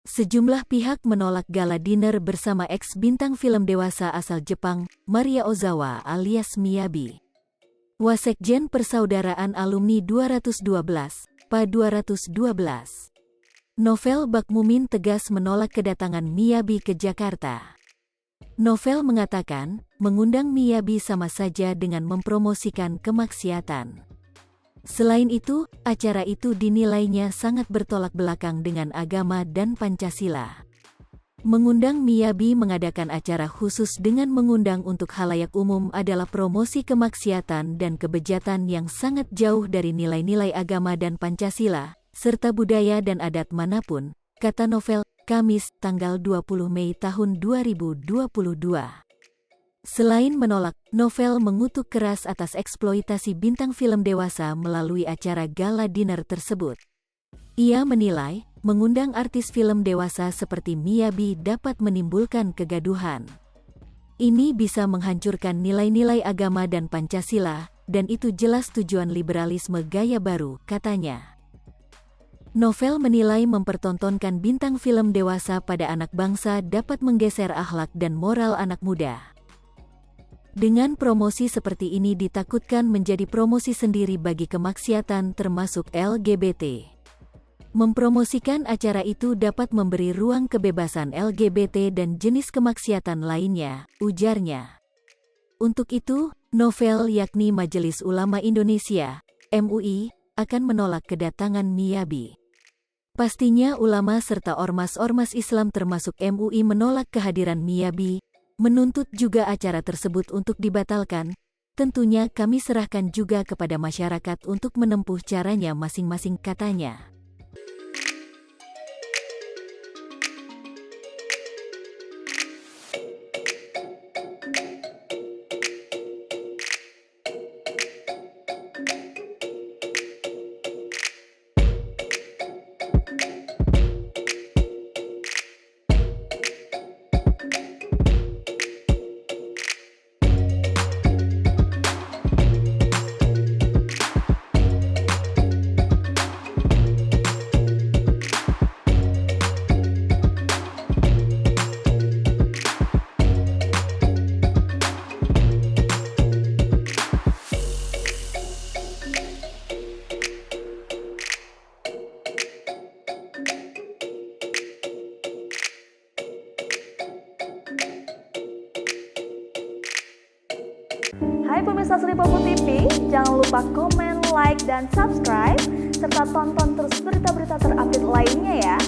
Sejumlah pihak menolak gala dinner bersama ex-bintang film dewasa asal Jepang, Maria Ozawa alias Miyabi. Wasekjen Persaudaraan Alumni 212, PA 212. Novel Bakmumin tegas menolak kedatangan Miyabi ke Jakarta. Novel mengatakan, mengundang Miyabi sama saja dengan mempromosikan kemaksiatan. Selain itu, acara itu dinilainya sangat bertolak belakang dengan agama dan Pancasila. Mengundang Miyabi mengadakan acara khusus dengan mengundang untuk khalayak umum adalah promosi kemaksiatan dan kebejatan yang sangat jauh dari nilai-nilai agama dan Pancasila, serta budaya dan adat manapun, kata Novel, Kamis, tanggal 20 Mei tahun 2022. Selain menolak, Novel mengutuk keras atas eksploitasi bintang film dewasa melalui acara gala dinner tersebut. Ia menilai, mengundang artis film dewasa seperti Miyabi dapat menimbulkan kegaduhan. Ini bisa menghancurkan nilai-nilai agama dan Pancasila, dan itu jelas tujuan liberalisme gaya baru, katanya. Novel menilai mempertontonkan bintang film dewasa pada anak bangsa dapat menggeser akhlak dan moral anak muda. Dengan promosi seperti ini ditakutkan menjadi promosi sendiri bagi kemaksiatan termasuk LGBT. Mempromosikan acara itu dapat memberi ruang kebebasan LGBT dan jenis kemaksiatan lainnya, ujarnya. Untuk itu, Novel yakni Majelis Ulama Indonesia, MUI, akan menolak kedatangan Miyabi. Pastinya ulama serta ormas-ormas Islam termasuk MUI menolak kehadiran Miyabi, menuntut juga acara tersebut untuk dibatalkan. Tentunya kami serahkan juga kepada masyarakat untuk menempuh caranya masing-masing, katanya. Hai pemirsa Sri Popo TV, jangan lupa komen, like, dan subscribe, serta tonton terus berita-berita terupdate lainnya ya.